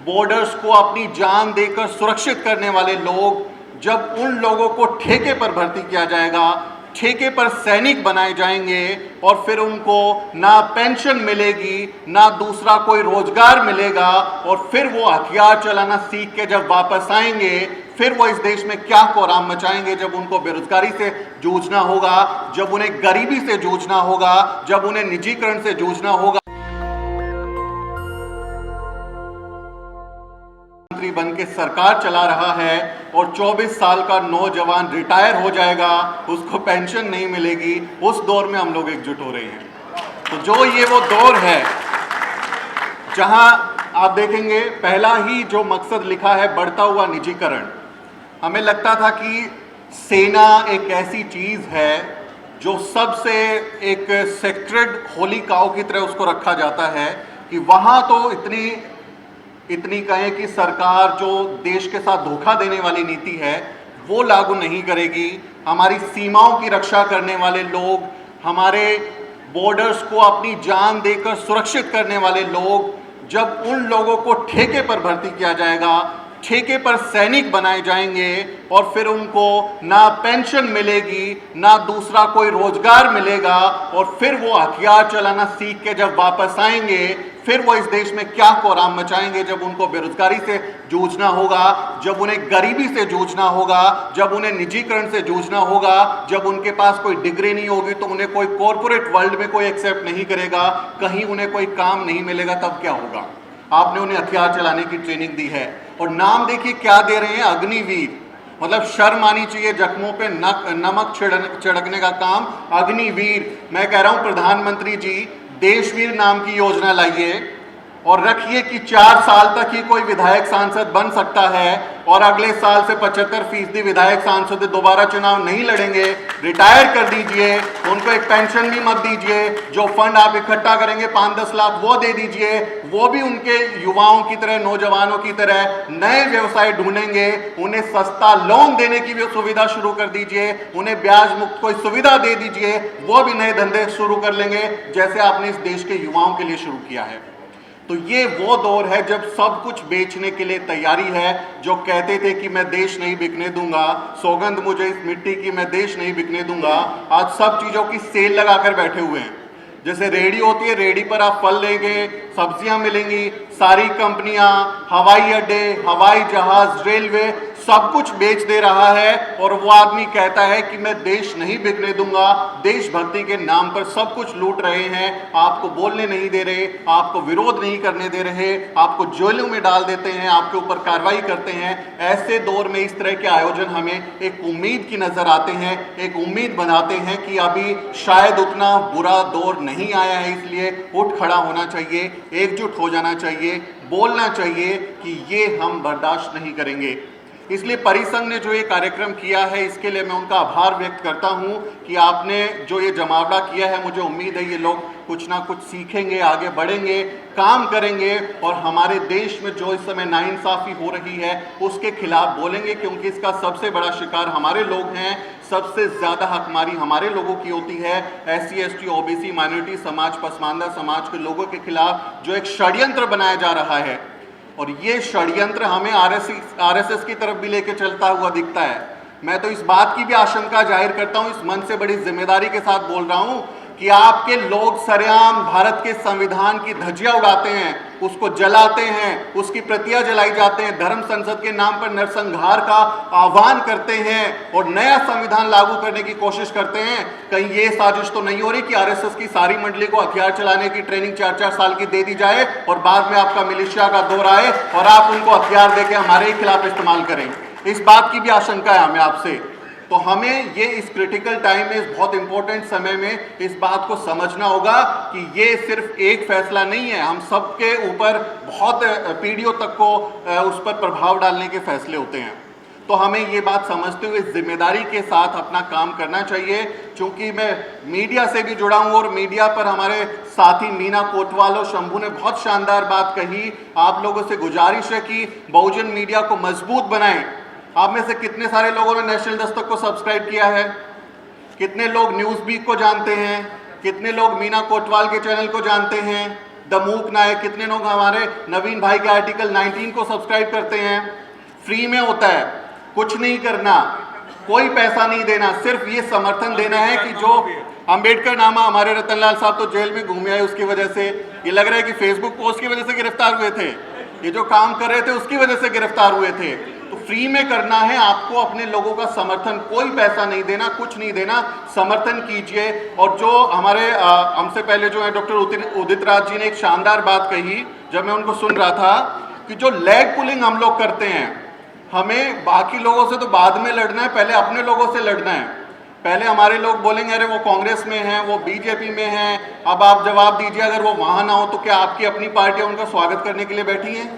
Borders को अपनी जान देकर सुरक्षित करने वाले लोग, जब उन लोगों को ठेके पर भर्ती किया जाएगा, ठेके पर सैनिक बनाए जाएंगे और फिर उनको ना पेंशन मिलेगी, ना दूसरा कोई रोजगार मिलेगा, और फिर वो हथियार चलाना सीख के जब वापस आएंगे, फिर वो इस देश में क्या कोहराम मचाएंगे। जब उनको बेरोजगारी से जूझना होगा, जब उन्हें गरीबी से जूझना होगा, जब उन्हें निजीकरण से जूझना होगा। मंत्री बन के सरकार चला रहा है और 24 साल का नौजवान रिटायर हो जाएगा, उसको पेंशन नहीं मिलेगी, उस दौर में हम लोग एकजुट हो रहे हैं। तो जो ये वो दौर है जहां आप देखेंगे पहला ही जो मकसद लिखा है बढ़ता हुआ निजीकरण। हमें लगता था कि सेना एक ऐसी चीज है जो सबसे एक सेक्रेड होली काउ की तरह उसको रखा जाता है कि वहां तो इतनी कहें कि सरकार जो देश के साथ धोखा देने वाली नीति है वो लागू नहीं करेगी। हमारी सीमाओं की रक्षा करने वाले लोग, हमारे बॉर्डर्स को अपनी जान देकर सुरक्षित करने वाले लोग, जब उन लोगों को ठेके पर भर्ती किया जाएगा, ठेके पर सैनिक बनाए जाएंगे और फिर उनको ना पेंशन मिलेगी, ना दूसरा कोई रोजगार मिलेगा, और फिर वो हथियार चलाना सीख के जब वापस आएंगे, फिर वो इस देश में क्या कोहराम मचाएंगे। जब उनको बेरोजगारी से जूझना होगा, जब उन्हें गरीबी से जूझना होगा, जब उन्हें निजीकरण से जूझना होगा, जब उनके पास कोई डिग्री नहीं होगी तो उन्हें कोई कॉरपोरेट वर्ल्ड में कोई एक्सेप्ट नहीं करेगा, कहीं उन्हें कोई काम नहीं मिलेगा, तब क्या होगा। आपने उन्हें हथियार चलाने की ट्रेनिंग दी है और नाम देखिए क्या दे रहे हैं, अग्निवीर। मतलब शर्म आनी चाहिए जख्मों पे नमक छिड़कने का काम, अग्निवीर। मैं कह रहा हूं प्रधानमंत्री जी, देशवीर नाम की योजना लाइए और रखिए कि 4 साल तक ही कोई विधायक सांसद बन सकता है और अगले साल से 75% विधायक सांसद दोबारा चुनाव नहीं लड़ेंगे। रिटायर कर दीजिए, उनको एक पेंशन भी मत दीजिए, जो फंड आप इकट्ठा करेंगे 5-10 लाख वो दे दीजिए, वो भी उनके युवाओं की तरह, नौजवानों की तरह नए व्यवसाय ढूंढेंगे। उन्हें सस्ता लोन देने की भी सुविधा शुरू कर दीजिए, उन्हें ब्याज मुक्त कोई सुविधा दे दीजिए, वो भी नए धंधे शुरू कर लेंगे जैसे आपने इस देश के युवाओं के लिए शुरू किया है। तो ये वो दौर है जब सब कुछ बेचने के लिए तैयारी है। जो कहते थे कि मैं देश नहीं बिकने दूंगा, सौगंध मुझे इस मिट्टी की, मैं देश नहीं बिकने दूंगा, आज सब चीजों की सेल लगाकर बैठे हुए हैं। जैसे रेहड़ी होती है, रेहड़ी पर आप फल लेंगे, सब्जियां मिलेंगी, सारी कंपनियां, हवाई अड्डे, हवाई जहाज, रेलवे सब कुछ बेच दे रहा है और वो आदमी कहता है कि मैं देश नहीं बिकने दूंगा। देशभक्ति के नाम पर सब कुछ लूट रहे हैं, आपको बोलने नहीं दे रहे, आपको विरोध नहीं करने दे रहे, आपको जेलों में डाल देते हैं, आपके ऊपर कार्रवाई करते हैं। ऐसे दौर में इस तरह के आयोजन हमें एक उम्मीद की नजर आते हैं, एक उम्मीद बनाते हैं कि अभी शायद उतना बुरा दौर नहीं आया है, इसलिए उठ खड़ा होना चाहिए, एकजुट हो जाना चाहिए, बोलना चाहिए कि ये हम बर्दाश्त नहीं करेंगे। इसलिए परिसंघ ने जो ये कार्यक्रम किया है, इसके लिए मैं उनका आभार व्यक्त करता हूं कि आपने जो ये जमावड़ा किया है, मुझे उम्मीद है ये लोग कुछ ना कुछ सीखेंगे, आगे बढ़ेंगे, काम करेंगे और हमारे देश में जो इस समय नाइंसाफी हो रही है उसके खिलाफ बोलेंगे, क्योंकि इसका सबसे बड़ा शिकार हमारे लोग हैं। सबसे ज्यादा हकमारी हमारे लोगों की होती है, SC ST OBC माइनॉरिटी समाज, पसमानदा समाज के लोगों के खिलाफ जो एक षड्यंत्र बनाया जा रहा है, और ये षड्यंत्र हमें RSS की तरफ भी लेके चलता हुआ दिखता है। मैं तो इस बात की भी आशंका जाहिर करता हूं, इस मन से बड़ी जिम्मेदारी के साथ बोल रहा हूं कि आपके लोग सरेआम भारत के संविधान की धज्जियां उड़ाते हैं, उसको जलाते हैं, उसकी प्रतियां जलाई जाते हैं, धर्म संसद के नाम पर नरसंहार का आह्वान करते हैं और नया संविधान लागू करने की कोशिश करते हैं। कहीं ये साजिश तो नहीं हो रही कि RSS की सारी मंडली को हथियार चलाने की ट्रेनिंग 4-4 साल की दे दी जाए और बाद में आपका मिलिशिया का दौर आए और आप उनको हथियार देके हमारे ही खिलाफ इस्तेमाल करें। इस बात की भी आशंका है हमें आपसे। तो हमें ये इस क्रिटिकल टाइम में, इस बहुत इंपॉर्टेंट समय में इस बात को समझना होगा कि ये सिर्फ एक फैसला नहीं है, हम सबके ऊपर बहुत पीढ़ियों तक को उस पर प्रभाव डालने के फैसले होते हैं। तो हमें ये बात समझते हुए जिम्मेदारी के साथ अपना काम करना चाहिए। क्योंकि मैं मीडिया से भी जुड़ा हूँ और मीडिया पर हमारे साथी मीना कोतवाल और शंभू ने बहुत शानदार बात कही। आप लोगों से गुजारिश है कि बहुजन मीडिया को मजबूत बनाएं। आप में से कितने सारे लोगों ने नेशनल दस्तक को सब्सक्राइब किया है? कितने लोग न्यूज़ वीक को जानते हैं? कितने लोग मीना कोतवाल के चैनल को जानते हैं? द मूक नायक, कितने लोग हमारे नवीन भाई के आर्टिकल 19 को सब्सक्राइब करते हैं। फ्री में होता है, कुछ नहीं करना, कोई पैसा नहीं देना, सिर्फ ये समर्थन देना है कि जो अंबेडकर नामा हमारे रतनलाल साहब तो जेल में घूमे आए, उसकी वजह से ये लग रहा है कि फेसबुक पोस्ट की वजह से गिरफ्तार हुए थे, ये जो काम कर रहे थे उसकी वजह से गिरफ्तार हुए थे। तो फ्री में करना है आपको, अपने लोगों का समर्थन, कोई पैसा नहीं देना, कुछ नहीं देना, समर्थन कीजिए। और जो हमारे हमसे पहले जो है डॉक्टर उदित राज जी ने एक शानदार बात कही, जब मैं उनको सुन रहा था, कि जो लेग पुलिंग हम लोग करते हैं, हमें बाकी लोगों से तो बाद में लड़ना है, पहले अपने लोगों से लड़ना है। पहले हमारे लोग बोलेंगे अरे वो कांग्रेस में हैं, वो बीजेपी में हैं, अब आप जवाब दीजिए, अगर वो वहां ना हो तो क्या आपकी अपनी पार्टियां उनका स्वागत करने के लिए बैठी हैं?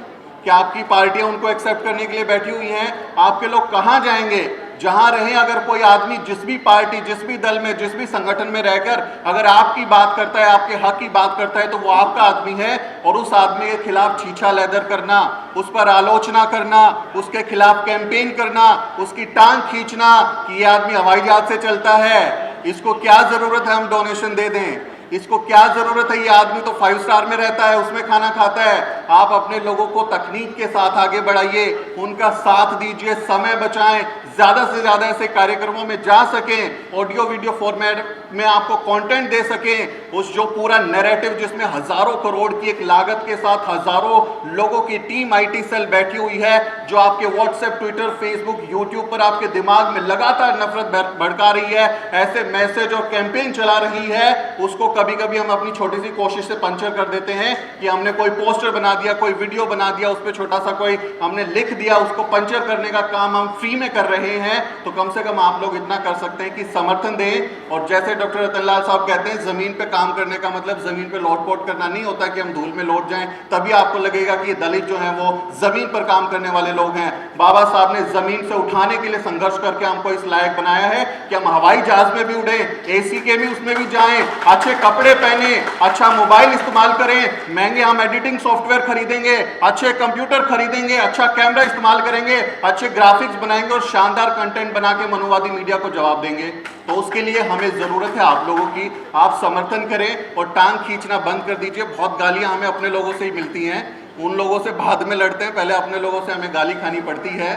क्या आपकी पार्टियां उनको एक्सेप्ट करने के लिए बैठी हुई हैं? आपके लोग कहां जाएंगे? जहां रहें, अगर कोई आदमी जिस भी पार्टी, जिस भी दल में, जिस भी संगठन में रहकर अगर आपकी बात करता है, आपके हक की बात करता है, तो वो आपका आदमी है। और उस आदमी के खिलाफ छीछा लेदर करना, उस पर आलोचना करना, उसके खिलाफ कैंपेन करना, उसकी टांग खींचना कि ये आदमी हवाई जहाज से चलता है, इसको क्या जरूरत है हम डोनेशन दे दें, इसको क्या जरूरत है, ये आदमी तो 5 स्टार में रहता है, उसमें खाना खाता है। आप अपने लोगों को तकनीक के साथ आगे बढ़ाइए, उनका साथ दीजिए, समय बचाएं, ज्यादा से ज्यादा ऐसे कार्यक्रमों में जा सकें, ऑडियो वीडियो फॉर्मेट में आपको कंटेंट दे सकें। उस जो पूरा नैरेटिव जिसमें हजारों करोड़ की एक लागत के साथ हजारों लोगों की टीम आईटी सेल बैठी हुई है, जो आपके व्हाट्सएप, ट्विटर, फेसबुक, यूट्यूब पर आपके दिमाग में लगातार नफरत भड़का रही है, ऐसे मैसेज और कैंपेन चला रही है, उसको कभी कभी हम अपनी छोटी सी कोशिश से पंचर कर देते हैं कि हमने कोई पोस्टर बना दिया, कोई वीडियो बना दिया, उस पर छोटा सा कोई हमने लिख दिया, उसको पंचर करने का काम हम फ्री में कर रहे हैं। तो कम से कम आप लोग इतना कर सकते हैं कि समर्थन दें। और जैसे डॉक्टर रतनलाल साहब कहते हैं, जमीन पे काम करने का मतलब जमीन पे लौट-पोट करना नहीं होता कि हम धूल में लौट जाएं, तभी आपको लगेगा कि दलित जो हैं वो जमीन पर काम करने वाले लोग हैं। बाबा साहब ने जमीन से उठाने के लिए संघर्ष करके हमको इस लायक बनाया है कि हम हवाई जहाज में भी उड़े, एसी के भी उसमें भी जाएं, अच्छे कपड़े पहने, अच्छा मोबाइल इस्तेमाल करें, महंगे हम एडिटिंग सॉफ्टवेयर खरीदेंगे, अच्छे कंप्यूटर खरीदेंगे, अच्छा कैमरा इस्तेमाल करेंगे, अच्छे ग्राफिक्स बनाएंगे और शानदार कंटेंट बना के मनुवादी मीडिया को जवाब देंगे। तो उसके लिए हमें जरूरत है आप लोगों की, आप समर्थन करें और टांग खींचना बंद कर दीजिए। बहुत गालियां हमें अपने लोगों से ही मिलती हैं, उन लोगों से बाद में लड़ते हैं, पहले अपने लोगों से हमें गाली खानी पड़ती है।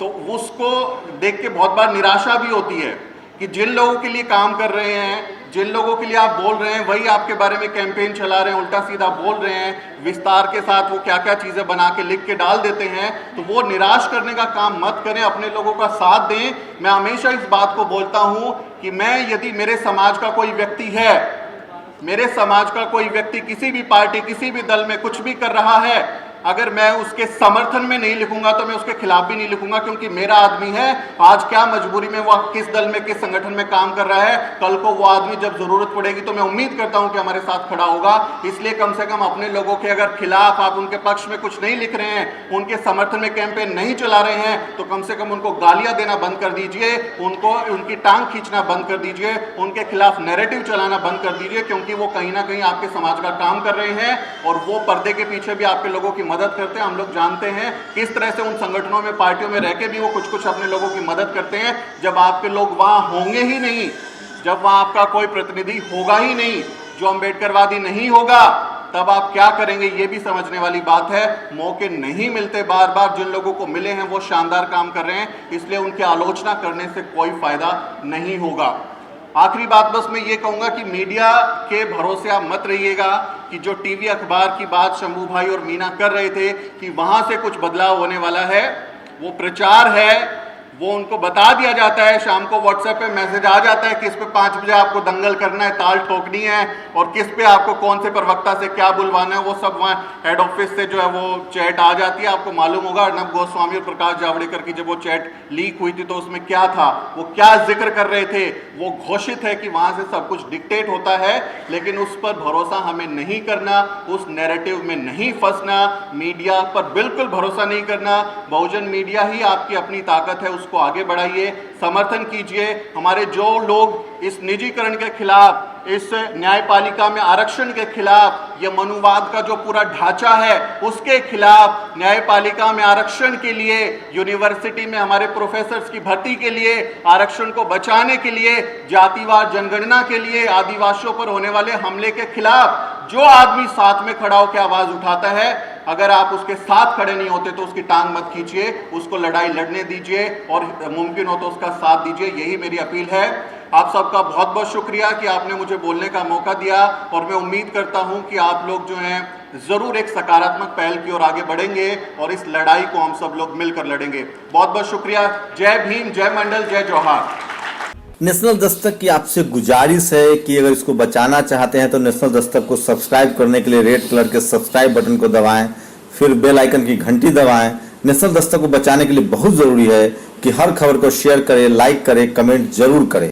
तो उसको देख के बहुत बार निराशा भी होती है कि जिन लोगों के लिए काम कर रहे हैं, जिन लोगों के लिए आप बोल रहे हैं, वही आपके बारे में कैंपेन चला रहे हैं, उल्टा सीधा बोल रहे हैं, विस्तार के साथ वो क्या क्या चीज़ें बना के लिख के डाल देते हैं। तो वो निराश करने का काम मत करें, अपने लोगों का साथ दें। मैं हमेशा इस बात को बोलता हूं कि मैं, यदि मेरे समाज का कोई व्यक्ति है, मेरे समाज का कोई व्यक्ति किसी भी पार्टी, किसी भी दल में कुछ भी कर रहा है, अगर मैं उसके समर्थन में नहीं लिखूंगा तो मैं उसके खिलाफ भी नहीं लिखूंगा, क्योंकि मेरा आदमी है। आज क्या मजबूरी में वो किस दल में, किस संगठन में काम कर रहा है, कल को वो आदमी जब जरूरत पड़ेगी तो मैं उम्मीद करता हूं कि हमारे साथ खड़ा होगा। इसलिए कम से कम अपने लोगों के अगर खिलाफ, आप उनके पक्ष में कुछ नहीं लिख रहे हैं, उनके समर्थन में कैंपेन नहीं चला रहे हैं, तो कम से कम उनको गालियां देना बंद कर दीजिए, उनको उनकी टांग खींचना बंद कर दीजिए, उनके खिलाफ नैरेटिव चलाना बंद कर दीजिए, क्योंकि वो कहीं ना कहीं आपके समाज का काम कर रहे हैं और वो पर्दे के पीछे भी आपके लोगों की मदद करते हैं। हम लोग जानते हैं किस तरह से उन संगठनों में, पार्टियों में रहकर भी वो कुछ कुछ अपने लोगों की मदद करते हैं। जब आपके लोग वहां होंगे ही नहीं, जब वहां आपका कोई प्रतिनिधि होगा ही नहीं जो अंबेडकरवादी नहीं होगा, तब आप क्या करेंगे, ये भी समझने वाली बात है। मौके नहीं मिलते, बार बार जिन लोगों को मिले हैं वो शानदार काम कर रहे हैं, इसलिए उनकी आलोचना करने से कोई फायदा नहीं होगा। आखिरी बात बस मैं ये कहूँगा कि मीडिया के भरोसे आप मत रहिएगा कि जो टीवी अखबार की बात शंभू भाई और मीना कर रहे थे कि वहाँ से कुछ बदलाव होने वाला है, वो प्रचार है। वो उनको बता दिया जाता है, शाम को व्हाट्सएप पे मैसेज आ जाता है किस पे 5 बजे आपको दंगल करना है, ताल ठोकनी है, और किस पे आपको कौन से प्रवक्ता से क्या बुलवाना है। वो सब वहाँ हेड ऑफिस से जो है वो चैट आ जाती है। आपको मालूम होगा अर्नब गोस्वामी और प्रकाश जावड़ेकर की जब वो चैट लीक हुई थी तो उसमें क्या था, वो क्या जिक्र कर रहे थे। वो घोषित है कि वहाँ से सब कुछ डिक्टेट होता है, लेकिन उस पर भरोसा हमें नहीं करना, उस नैरेटिव में नहीं फंसना, मीडिया पर बिल्कुल भरोसा नहीं करना। बहुजन मीडिया ही आपकी अपनी ताकत है, को आगे बढ़ाइए, समर्थन कीजिए। हमारे जो लोग इस निजीकरण के खिलाफ इस न्यायपालिका में आरक्षण के खिलाफ, ये मनुवाद का जो पूरा ढांचा है उसके खिलाफ, न्यायपालिका में आरक्षण के लिए, यूनिवर्सिटी में हमारे प्रोफेसर्स की भर्ती के लिए, आरक्षण को बचाने के लिए, जातिवार जनगणना के लिए, आदिवासियों पर होने वाले हमले के खिलाफ जो आदमी साथ में खड़ा होकर आवाज उठाता है, अगर आप उसके साथ खड़े नहीं होते तो उसकी टांग मत खींचिए, उसको लड़ाई लड़ने दीजिए और मुमकिन हो तो उसका साथ दीजिए। यही मेरी अपील है। आप सबका बहुत बहुत शुक्रिया कि आपने मुझे बोलने का मौका दिया और मैं उम्मीद करता हूं कि आप लोग जो हैं जरूर एक सकारात्मक पहल की ओर आगे बढ़ेंगे और इस लड़ाई को हम सब लोग मिलकर लड़ेंगे। बहुत बहुत शुक्रिया। जय भीम, जय मंडल, जय जौहार। नेशनल दस्तक की आपसे गुजारिश है कि अगर इसको बचाना चाहते हैं तो नेशनल दस्तक को सब्सक्राइब करने के लिए रेड कलर के सब्सक्राइब बटन को दबाएं, फिर बेल आइकन की घंटी दबाएं। नेशनल दस्तक को बचाने के लिए बहुत जरूरी है कि हर खबर को शेयर करें, लाइक करें, कमेंट जरूर करें।